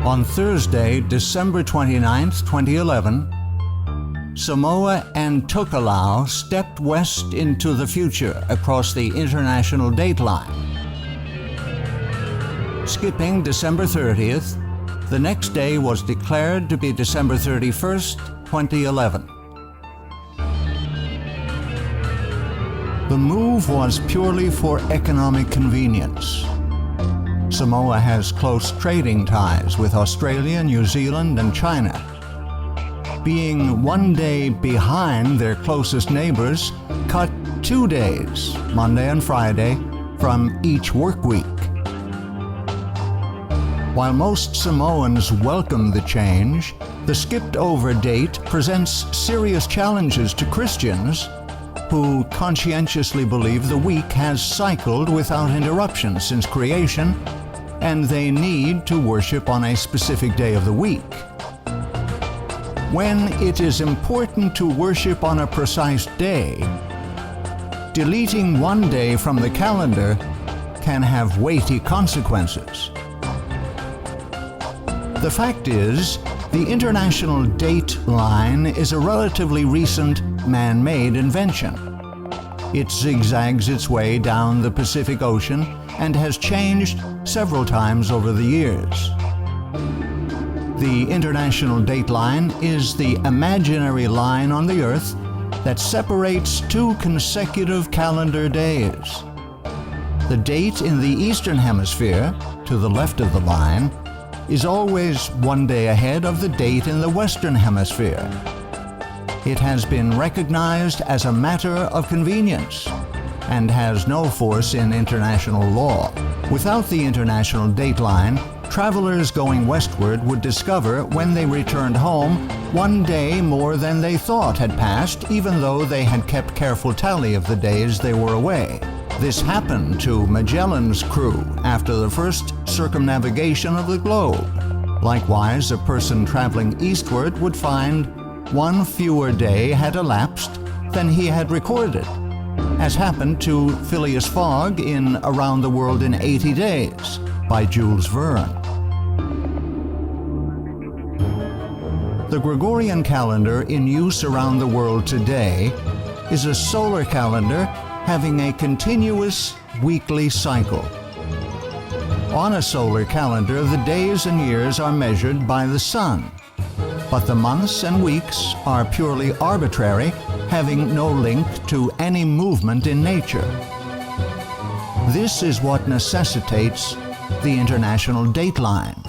On Thursday, December 29, 2011, Samoa and Tokelau stepped west into the future across the international dateline. Skipping December 30th, the next day was declared to be December 31st, 2011. The move was purely for economic convenience. Samoa has close trading ties with Australia, New Zealand, and China. Being one day behind their closest neighbors cut 2 days, Monday and Friday, from each work week. While most Samoans welcome the change, the skipped-over date presents serious challenges to Christians who conscientiously believe the week has cycled without interruption since creation, and they need to worship on a specific day of the week. When it is important to worship on a precise day, deleting one day from the calendar can have weighty consequences. The fact is, the international date line is a relatively recent man-made invention. It zigzags its way down the Pacific Ocean and has changed several times over the years. The international date line is the imaginary line on the Earth that separates 2 consecutive calendar days. The date in the Eastern Hemisphere, to the left of the line, is always 1 day ahead of the date in the Western Hemisphere. It has been recognized as a matter of convenience and has no force in international law. Without the international date line, travelers going westward would discover when they returned home 1 day more than they thought had passed, even though they had kept careful tally of the days they were away. This happened to Magellan's crew after the first circumnavigation of the globe. Likewise, a person traveling eastward would find 1 fewer day had elapsed than he had recorded, as happened to Phileas Fogg in Around the World in 80 Days by Jules Verne. The Gregorian calendar in use around the world today is a solar calendar having a continuous weekly cycle. On a solar calendar, the days and years are measured by the sun, but the months and weeks are purely arbitrary, having no link to any movement in nature. This is what necessitates the international dateline.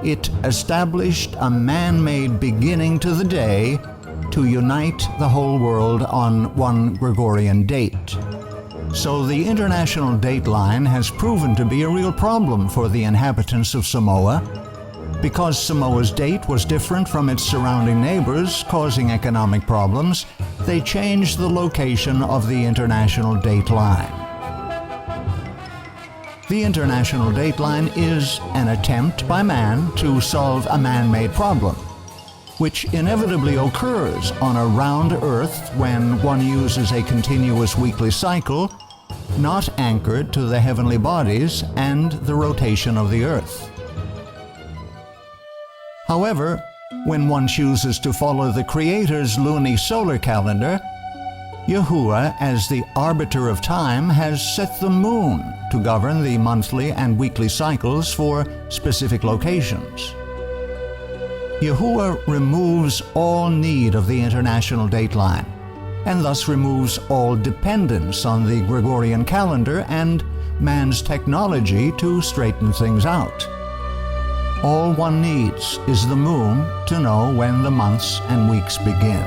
It established a man-made beginning to the day to unite the whole world on one Gregorian date. So the international dateline has proven to be a real problem for the inhabitants of Samoa, because Samoa's date was different from its surrounding neighbors, causing economic problems. They changed the location of the international dateline. The international dateline is an attempt by man to solve a man-made problem, which inevitably occurs on a round Earth when one uses a continuous weekly cycle, not anchored to the heavenly bodies and the rotation of the Earth. However, when one chooses to follow the Creator's luni-solar calendar, Yahuwah, as the arbiter of time, has set the moon to govern the monthly and weekly cycles for specific locations. Yahuwah removes all need of the international dateline, and thus removes all dependence on the Gregorian calendar and man's technology to straighten things out. All one needs is the moon to know when the months and weeks begin.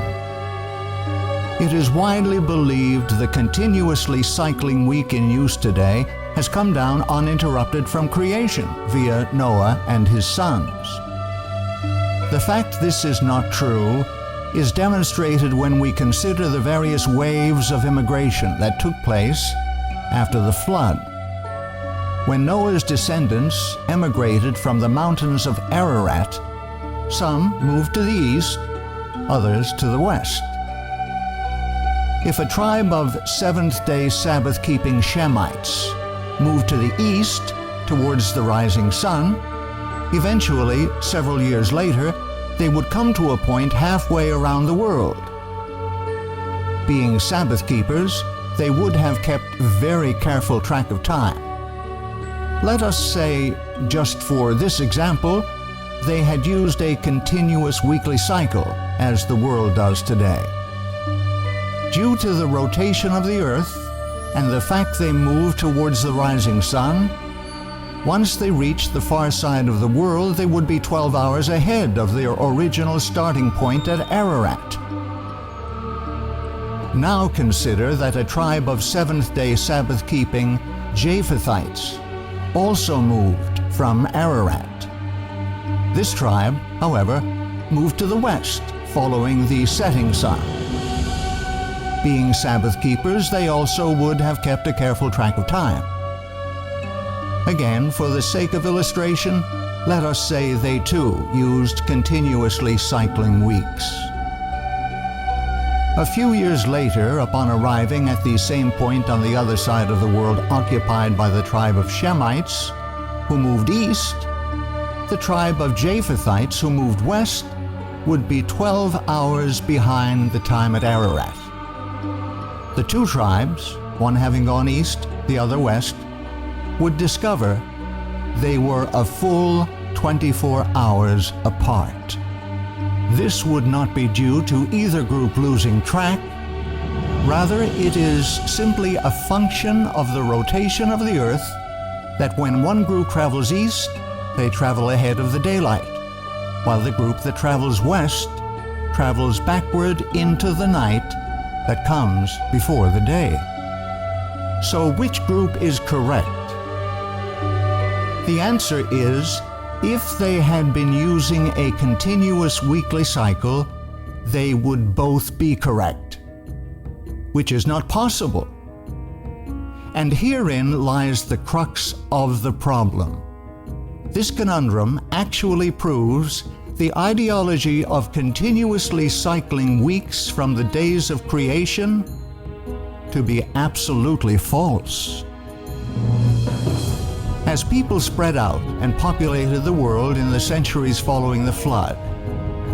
It is widely believed the continuously cycling week in use today has come down uninterrupted from creation via Noah and his sons. The fact this is not true is demonstrated when we consider the various waves of immigration that took place after the flood. When Noah's descendants emigrated from the mountains of Ararat, some moved to the east, others to the west. If a tribe of seventh-day Sabbath-keeping Shemites moved to the east towards the rising sun, Eventually, several years later, they would come to a point halfway around the world. Being Sabbath keepers, they would have kept very careful track of time. Let us say, just for this example, they had used a continuous weekly cycle, as the world does today. Due to the rotation of the earth and the fact they moved towards the rising sun, once they reached the far side of the world, they would be 12 hours ahead of their original starting point at Ararat. Now consider that a tribe of seventh-day Sabbath-keeping Japhethites also moved from Ararat. This tribe, however, moved to the west, following the setting sun. Being Sabbath keepers, they also would have kept a careful track of time. Again, for the sake of illustration, let us say they too used continuously cycling weeks. A few years later, upon arriving at the same point on the other side of the world occupied by the tribe of Shemites, who moved east, the tribe of Japhethites, who moved west, would be 12 hours behind the time at Ararat. The two tribes, one having gone east, the other west, would discover they were a full 24 hours apart. This would not be due to either group losing track. Rather, it is simply a function of the rotation of the earth that when one group travels east, they travel ahead of the daylight, while the group that travels west travels backward into the night that comes before the day. So which group is correct? The answer is, if they had been using a continuous weekly cycle, they would both be correct, which is not possible. And herein lies the crux of the problem. This conundrum actually proves the ideology of continuously cycling weeks from the days of creation to be absolutely false. As people spread out and populated the world in the centuries following the flood,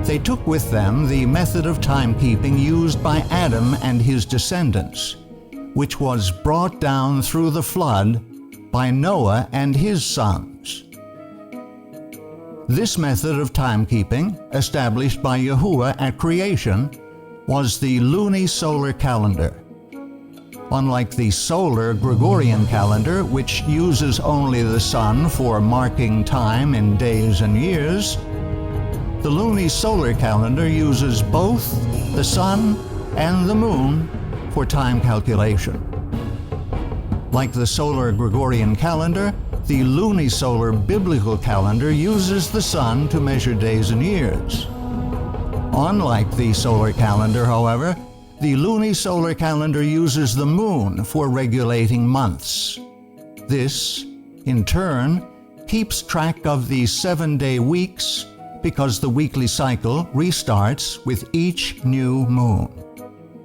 they took with them the method of timekeeping used by Adam and his descendants, which was brought down through the flood by Noah and his sons. This method of timekeeping, established by Yahuwah at creation, was the lunisolar calendar. Unlike the solar Gregorian calendar, which uses only the sun for marking time in days and years, the lunisolar calendar uses both the sun and the moon for time calculation. Like the solar Gregorian calendar, the lunisolar biblical calendar uses the sun to measure days and years. Unlike the solar calendar, however, the lunisolar calendar uses the moon for regulating months. This, in turn, keeps track of the 7-day weeks because the weekly cycle restarts with each new moon.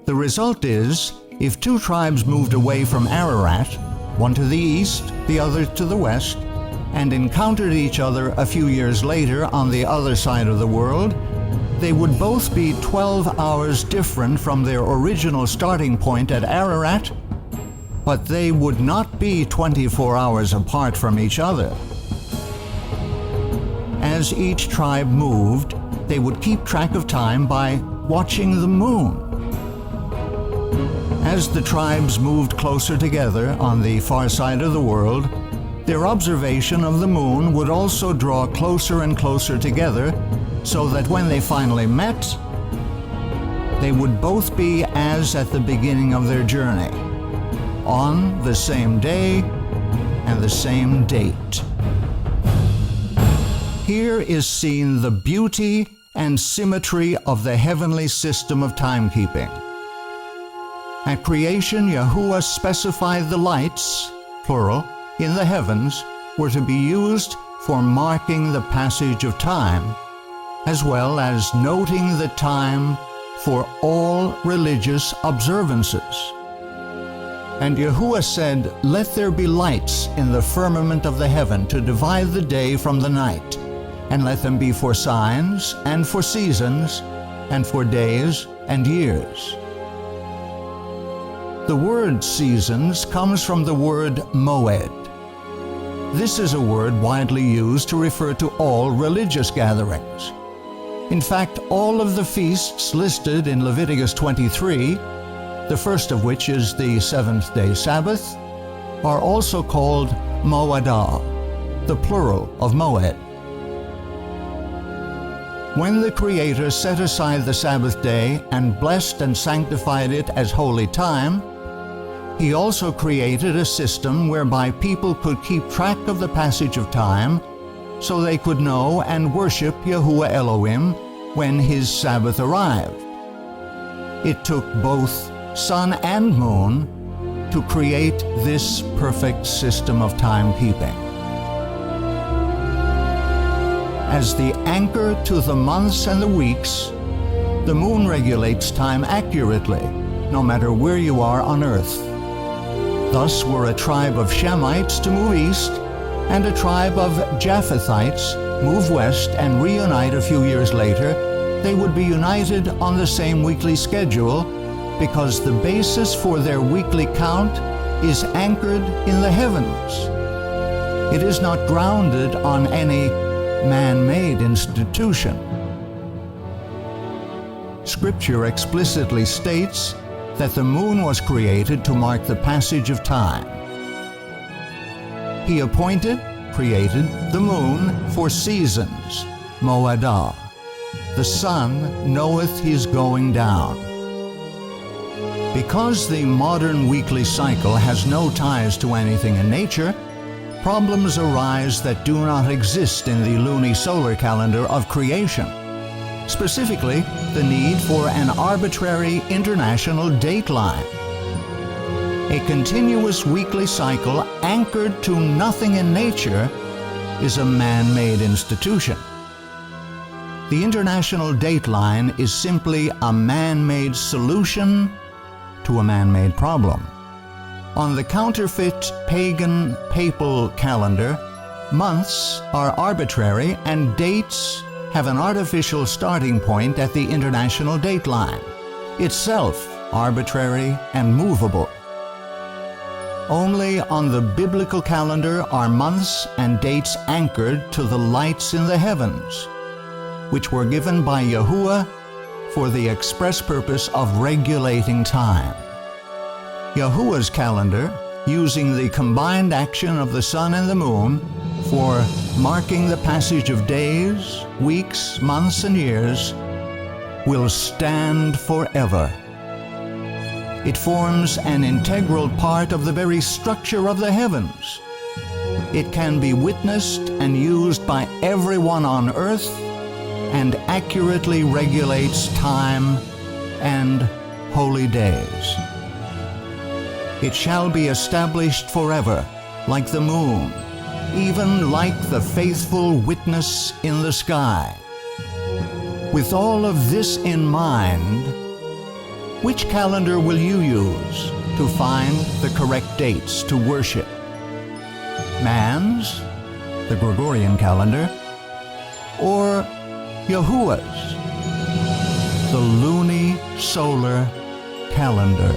The result is, if two tribes moved away from Ararat, one to the east, the other to the west, and encountered each other a few years later on the other side of the world, they would both be 12 hours different from their original starting point at Ararat, but they would not be 24 hours apart from each other. As each tribe moved, they would keep track of time by watching the moon. As the tribes moved closer together on the far side of the world, their observation of the moon would also draw closer and closer together, so that when they finally met, they would both be as at the beginning of their journey, on the same day and the same date. Here is seen the beauty and symmetry of the heavenly system of timekeeping. At creation, Yahuwah specified the lights, plural, in the heavens were to be used for marking the passage of time, as well as noting the time for all religious observances. And Yahuwah said, "Let there be lights in the firmament of the heaven to divide the day from the night, and let them be for signs, and for seasons, and for days and years. The word seasons comes from the word moed. This is a word widely used to refer to all religious gatherings. In fact, all of the feasts listed in Leviticus 23, the first of which is the seventh-day Sabbath, are also called moedah, the plural of moed. When the Creator set aside the Sabbath day and blessed and sanctified it as holy time, He also created a system whereby people could keep track of the passage of time so they could know and worship Yahuwah Elohim when His Sabbath arrived. It took both sun and moon to create this perfect system of timekeeping. As the anchor to the months and the weeks, the moon regulates time accurately, no matter where you are on earth. Thus were a tribe of Shemites to move east, and a tribe of Japhethites move west and reunite a few years later. They would be united on the same weekly schedule because the basis for their weekly count is anchored in the heavens. It is not grounded on any man-made institution. Scripture explicitly states that the moon was created to mark the passage of time. He created the moon for seasons, moedah. The sun knoweth his going down. Because the modern weekly cycle has no ties to anything in nature, problems arise that do not exist in the lunisolar calendar of creation. Specifically, the need for an arbitrary international dateline. A continuous weekly cycle anchored to nothing in nature is a man-made institution. The international dateline is simply a man-made solution to a man-made problem. On the counterfeit pagan papal calendar, months are arbitrary and dates have an artificial starting point at the international dateline, itself arbitrary and movable. Only on the biblical calendar are months and dates anchored to the lights in the heavens, which were given by Yahuwah for the express purpose of regulating time. Yahuwah's calendar, using the combined action of the sun and the moon for marking the passage of days, weeks, months, and years, will stand forever. It forms an integral part of the very structure of the heavens. It can be witnessed and used by everyone on earth and accurately regulates time and holy days. It shall be established forever, like the moon, even like the faithful witness in the sky. With all of this in mind, which calendar will you use to find the correct dates to worship? Man's, the Gregorian calendar, or Yahuwah's, the lunisolar calendar?